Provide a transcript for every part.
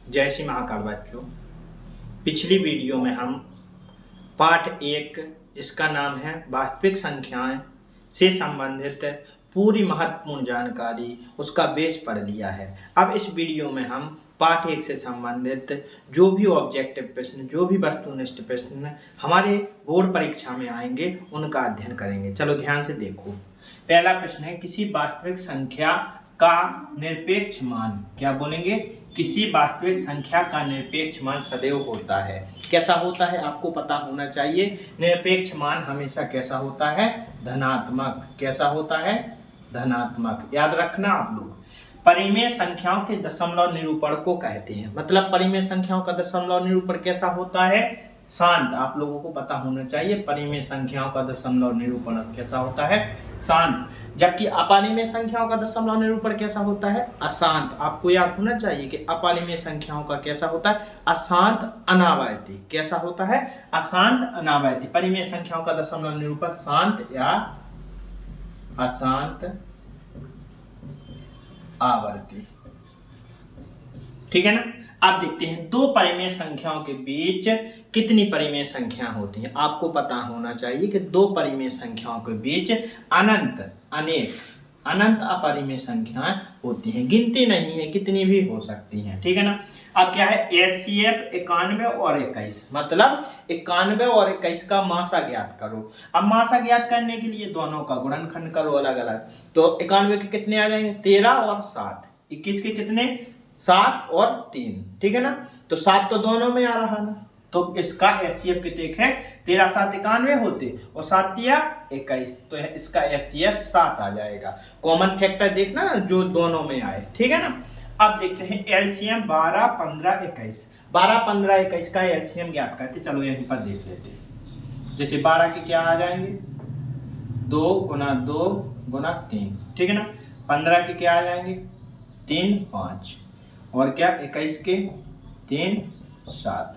जय श्री महाकाल बच्चों। पिछली वीडियो में हम पाठ 1 इसका नाम है वास्तविक संख्याएं से संबंधित पूरी महत्वपूर्ण जानकारी उसका बेस पढ़ लिया है। अब इस वीडियो में हम पाठ 1 से संबंधित जो भी ऑब्जेक्टिव प्रश्न, जो भी वस्तुनिष्ठ प्रश्न हमारे बोर्ड परीक्षा में आएंगे उनका अध्ययन करेंगे। चलो ध्यान से देखो। पहला प्रश्न है, किसी वास्तविक संख्या का निरपेक्ष मान, क्या बोलेंगे, किसी वास्तविक संख्या का निरपेक्ष मान सदैव होता है। कैसा होता है आपको पता होना चाहिए। निरपेक्ष मान हमेशा कैसा होता है, धनात्मक। कैसा होता है, धनात्मक। याद रखना आप लोग। परिमेय संख्याओं के दशमलव निरूपण को कहते हैं। मतलब परिमेय संख्याओं का दशमलव निरूपण कैसा होता है, शांत। आप लोगों को पता होना चाहिए परिमेय संख्याओं का दशमलव निरूपण कैसा होता है, शांत। जबकि अपरिमेय संख्याओं का दशमलव निरूपण कैसा होता है, अशांत। आपको याद होना चाहिए कि अपरिमेय संख्याओं का कैसा होता है, अशांत अनावृत्ति। कैसा होता है, अशांत अनावृत्ति। परिमेय संख्याओं का दशमलव निरूपण शांत या अशांत आवर्ती। ठीक है ना। अब देखते हैं दो परिमेय संख्याओं के बीच कितनी परिमेय संख्या होती हैं। आपको पता होना चाहिए कि दो परिमेय संख्याओं के बीच अनंत, अनेक, अनंत अपरिमेय संख्याएं होती हैं। गिनती नहीं है, कितनी भी हो सकती हैं। ठीक है ना। अब क्या है, HCF 91 और 21। मतलब 91 और 21 का मासा ज्ञात करो। अब मासा ज्ञात करने के लिए दोनों का गुणनखंड करो अलग अलग। तो 91 के कितने आ जाएंगे, 13 और 7। 21 के कितने, 7 और 3। ठीक है ना। तो 7 तो दोनों में आ रहा ना, तो इसका HCF कितने है, 13 7 91 होते और 7 3 21। तो इसका HCF 7 आ जाएगा। कॉमन फैक्टर देखना ना जो दोनों में आए। ठीक है ना। अब देखते हैं LCM 12 15 21। 12 15 21 का LCM ज्ञात करते। चलो यहीं पर देख लेते हैं। जैसे 12 के क्या आ जाएंगे, 2 गुना 2 गुना 3। ठीक है ना। 15 के क्या आ जाएंगे, 3 5 और क्या 21 के 3 7।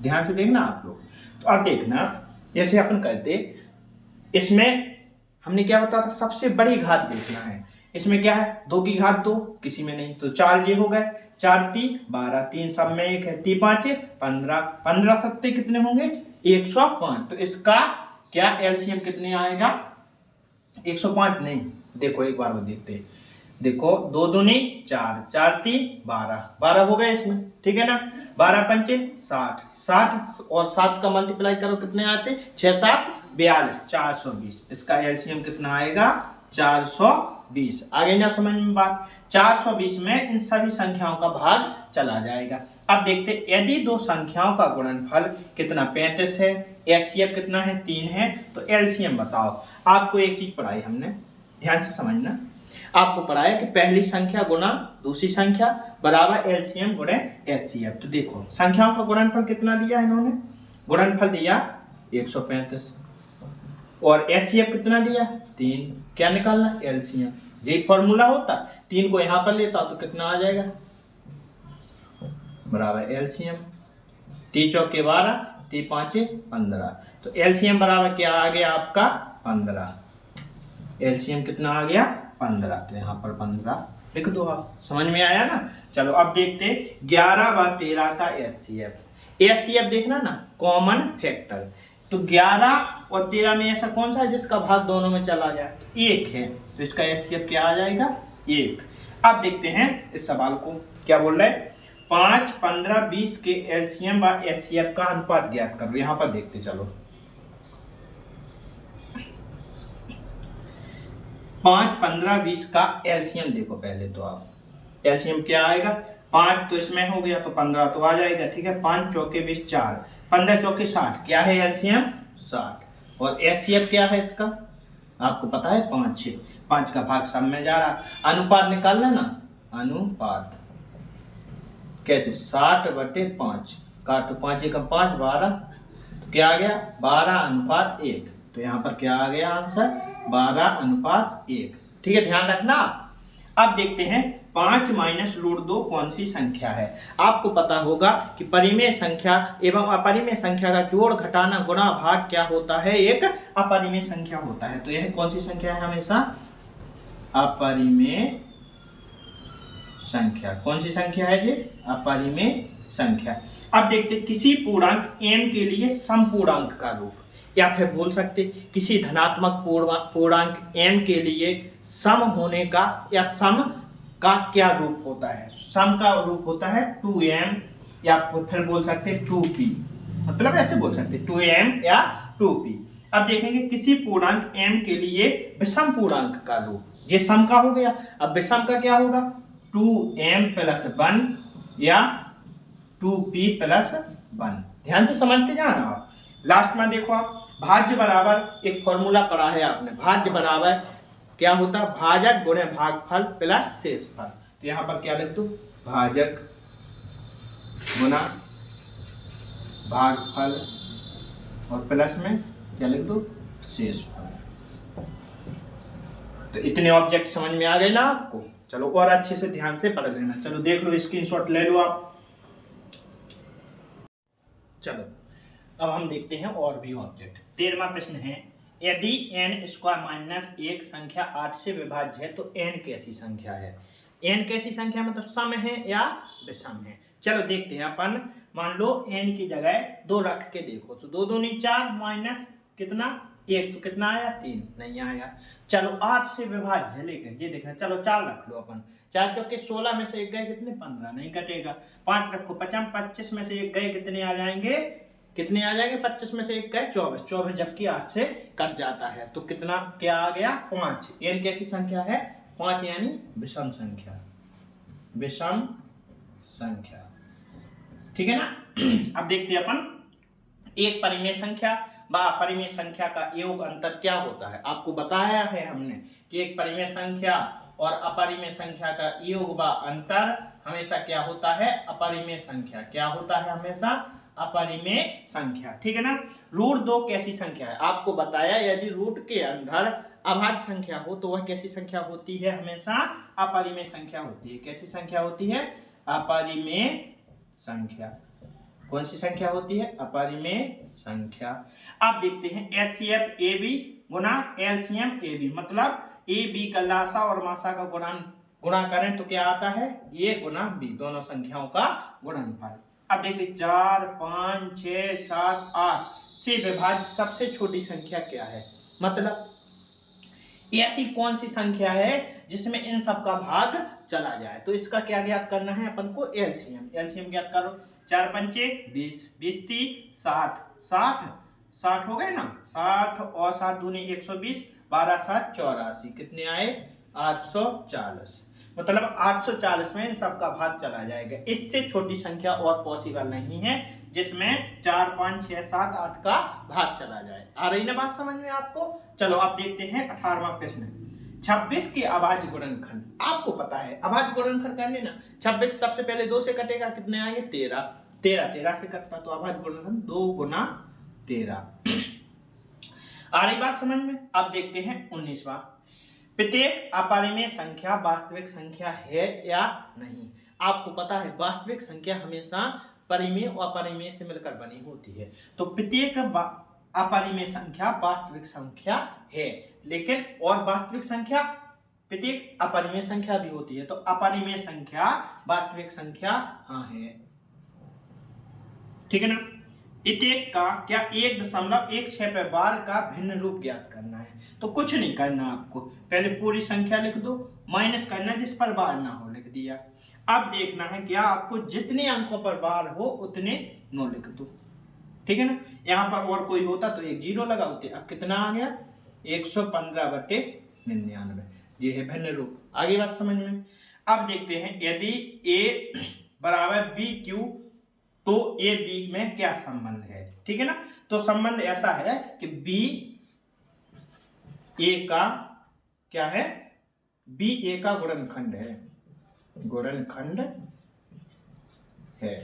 ध्यान से देखना आप लोग। तो अब देखना, जैसे अपन करते, इसमें हमने क्या बताया था, सबसे बड़ी घात देखना है। इसमें क्या है, 2 की घात 2, किसी में नहीं, तो 4 जे हो गए। 4 3 12, 3 सब में 1 है, 3 5 15, 15 सत्ते कितने होंगे, 105। तो इसका क्या LCM कितने आएगा, 105 नहीं। देखो एक बार वो देखते, देखो 2 दूनी 4, 4 3 12, 12 हो गए इसमें। ठीक है ना। 12 पंचे 60, 60 और 7 का मल्टीप्लाई करो कितने आते, 6 7 42, 420। इसका LCM कितना आएगा, 420। आगे ना समझ में बात। 420 में इन सभी संख्याओं का भाग चला जाएगा। अब देखते, यदि दो संख्याओं का गुणनफल कितना 35 है, HCF कितना है 3 है, तो LCM बताओ। आपको एक चीज पढ़ाई हमने, ध्यान से समझना। आपको पढ़ाया कि पहली संख्या गुना दूसरी संख्या बराबर LCM गुणे HCF। तो देखो संख्याओं का गुणनफल कितना दिया इन्होंने, गुणनफल दिया 135 और HCF कितना दिया 3। क्या निकालना, LCM। यही फॉर्मूला होता, 3 को यहां पर लेता तो कितना आ जाएगा, बराबर LCM। 3 चौके 12, 3 5 15। तो LCM बराबर क्या आ गया आपका 15। LCM कितना आ गया 15। तो यहाँ पर 15 लिख दो आप। समझ में आया ना। चलो अब देखते 11 व 13 का HCF देखना ना, कॉमन फैक्टर। तो 11 और 13 में ऐसा कौन सा है जिसका भाग दोनों में चला जाए, तो 1 है। तो इसका HCF क्या आ जाएगा, 1। अब देखते हैं इस सवाल को क्या बोल रहा है, 5 15 20 के LCM व HCF का अनुपात ज्ञात करो। यहाँ पर देखते चलो। 5 15 20 का LCM देखो। पहले तो आप LCM क्या आएगा, 5 तो इसमें हो गया तो 15 तो आ जाएगा। ठीक है। 5 चौके 20 4, 15 चौके 60। क्या है LCM 60। और HCF क्या है इसका, आपको पता है 5 6। 5 का भाग सब में जा रहा। अनुपात निकालना ना, अनुपात कैसे, 60/5। काटो 5 1 5 12। तो क्या आ गया 12:1। तो यहाँ पर क्या आ गया आंसर, 12:1। ठीक है, ध्यान रखना। अब देखते हैं 5 माइनस √2 कौन सी संख्या है। आपको पता होगा कि परिमेय संख्या एवं अपरिमेय संख्या का जोड़ घटाना गुणा भाग क्या होता है, एक अपरिमेय संख्या होता है। तो यह कौन सी संख्या है, हमेशा अपरिमेय संख्या। कौन सी संख्या है ये? अपरिमेय संख्या। अब देखते किसी पूर्णांक m के लिए समपूर्णांक का रूप, या फिर बोल सकते किसी धनात्मक पूर्णांक m के लिए सम होने का या सम का क्या रूप होता है? सम का रूप होता है 2m, या फिर बोल सकते 2p, मतलब ऐसे बोल सकते 2m या 2p। अब देखेंगे किसी पूर्णांक m के लिए विषम पूर्णांक का रूप, ये सम का हो गया, अब विषम का क्या होगा? 2m + 1 या 2p + 1। ध्यान से समझते जाना आप। लास्ट में देखो आप, भाज्य बराबर एक फॉर्मूला पढ़ा है आपने, भाज्य बराबर क्या होता है? भाजक गुणे भागफल प्लस शेषफल। तो यहाँ पर क्या लिख दो? भाजक गुना भागफल और प्लस में क्या लिख दो? शेषफल। तो इतने ऑब्जेक्ट समझ में आ गए ना आपको? चलो और अच्छे से ध्यान से पढ़ लेना। चलो देख लो, स्क्रीनशॉट ले लो आप। चलो अब हम देखते हैं और भी ऑब्जेक्ट। 13वां प्रश्न है, यदि n² - 1 संख्या 8 से विभाज्य है तो n कैसी संख्या है? n कैसी संख्या मतलब सम है या विषम है? चलो देखते हैं अपन। मान लो n की जगह 2 रख के देखो, तो 2 दूनी 4 माइनस कितना 1, तो कितना आया? 3 नहीं आया। चलो 8 से विभाज्य है, लेकिन ये देखना, चलो 4 रख लो अपन, 4 चौके 16 में से 1 गए कितने? 15, नहीं कटेगा। 5 रखो, 25 में से 1 गए कितने आ जाएंगे? कितने आ जाएंगे? 25 में से 1 गए 24, 24 जबकि 8 से कट जाता है तो कितना क्या आ गया? 5। n कैसी संख्या है? 5, यानी विषम संख्या, विषम संख्या। ठीक है ना? अब देखते हैं अपन, एक परिमेय संख्या व अपरिमेय संख्या का योग अंतर क्या होता है? आपको बताया है हमने कि एक परिमेय संख्या और अपरिमेय संख्या का योग व अंतर हमेशा क्या होता है? अपरिमेय संख्या। क्या होता है? हमेशा अपरिमेय संख्या। ठीक है ना? √2 कैसी संख्या है? आपको बताया यदि रूट के अंदर अभाज्य संख्या हो तो वह कैसी संख्या होती है? हमेशा अपरिमेय संख्या होती है। कैसी संख्या होती है? अपरिमेय संख्या। कौन सी संख्या होती है? अपरिमेय संख्या। अब देखते हैं HCF AB गुना LCM AB, मतलब AB का लासा और मासा का गुणा करें तो क्या आता है? A गुना B, दोनों संख्याओं का गुणनफल। अब देखते 4, 5, 6, 7, 8 से विभाज्य सबसे छोटी संख्या क्या है? मतलब ऐसी कौन सी संख्या है जिसमें इन सब का भाग चला जाए? तो इसका क्या ज्ञात करना है अपन को? एलसीएम ज्ञात करो। 4 पंचे 20, 20 30 60, 60 हो गए ना? 60 और 7 दूनी 120, 12 7 84, कितने आए? 840। मतलब 840 में इन सब का भाग चला जाएगा। इससे छोटी संख्या और पॉसिबल नहीं है जिसमें 4, 5, 6, 7, 8 का भाग चला जाए। आ रही ना बात समझ में आपको? चलो अब देखते हैं 18वां प्रश्न। 26 के अभाज्य गुणनखंड। आपको पता है अभाज्य गुणनखंड करने ना, 26 सबसे पहले 2 से कटेगा, कितने आएंगे? 13, 13 से कटता, तो अभाज्य गुणनखंड 2 गुना 13। आ रही बात समझ में? अब देखते हैं 19वां। प्रत्येक अपरिमेय संख्या वास्तविक संख्या है या नहीं? आपको पता है वास्तविक संख्या हमेशा परिमेय और अपरिमेय से मिलकर बनी होती है, तो प्रत्येक अपरिमेय संख्या वास्तविक संख्या है। लेकिन और वास्तविक संख्या प्रत्येक अपरिमेय संख्या भी होती है, तो अपरिमेय संख्या वास्तविक संख्या हाँ है। ठीक है ना? प्रत्येक का क्या 1.16 पर बार का भिन्न रूप ज्ञात करना है। तो कुछ नहीं करना आपको, पहले पूरी संख्या लिख दो, माइनस करना जिस पर बार ना हो, लिख दिया। अब देखना है क्या आपको जितने अंकों पर बार हो उतने नो लिख दो। ठीक है ना? यहाँ पर और कोई होता तो एक 0 लगा होते। अब कितना आ गया? 115/99। ये है भिन्न रूप। आगे बात समझ में? अब देखते हैं यदि A = BQ तो A B में क्या संबंध है? ठीक है ना? तो संबंध ऐसा है कि B A का क्या है? B A का गुणनखंड है, गुणनखंड है।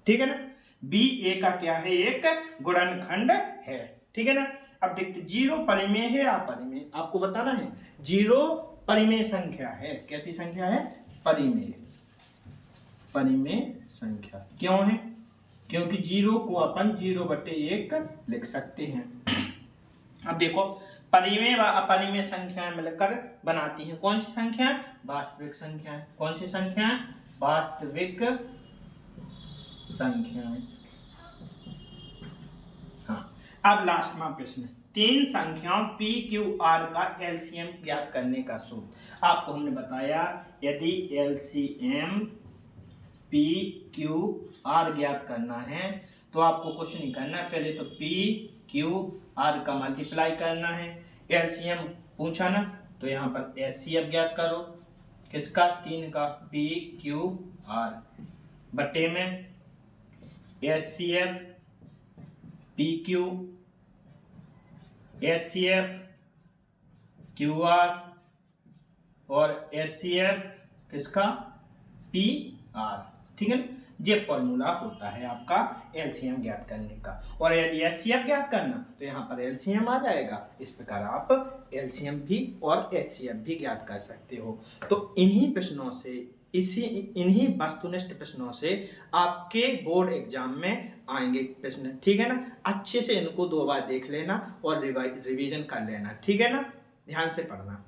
ठीक है ना? B A का क्या है? एक गुणनखंड है। ठीक है ना? अब देखते 0 परिमेय है या अपरिमेय? आपको बताना है 0 परिमेय संख्या है। कैसी संख्या है? परिमेय, परिमेय संख्या। क्यों है? क्योंकि 0 को अपन 0/1 लिख सकते हैं। अब देखो, परिमेय व अपरिमेय संख्याएं मिलकर बनाती हैं कौन सी संख्या? वास्तविक संख्याएं। कौन सी संख्याएं? वास्तविक संख्याएं। हाँ, अब लास्ट में प्रश्न, तीन संख्याओं P, Q, R का एलसीएम ज्ञात करने का सूत्र। आपको हमने बताया यदि एलसीएम P, Q, R ज्ञात करना है तो आपको कुछ नहीं करना, पहले तो P, Q, R का मल्टीप्लाई करना है। एलसीएम पूछा ना, तो यहाँ पर एचसीएफ ज्ञात करो। किसका? तीन का, P, Q, R बटे में एचसीएफ PQ, HCF, QR और HCF किसका? PR। ठीक है ना, ये फॉर्मूला होता है आपका एलसीएम ज्ञात करने का। और यदि एचसीएफ ज्ञात करना तो यहाँ पर एलसीएम आ जाएगा। इस प्रकार आप एलसीएम भी और एचसीएफ भी ज्ञात कर सकते हो। तो इन्हीं प्रश्नों से, इन्हीं वस्तुनिष्ठ प्रश्नों से आपके बोर्ड एग्जाम में आएंगे प्रश्न। ठीक है ना, अच्छे से इनको 2 बार देख लेना और रिवीजन कर लेना। ठीक है ना, ध्यान से पढ़ना।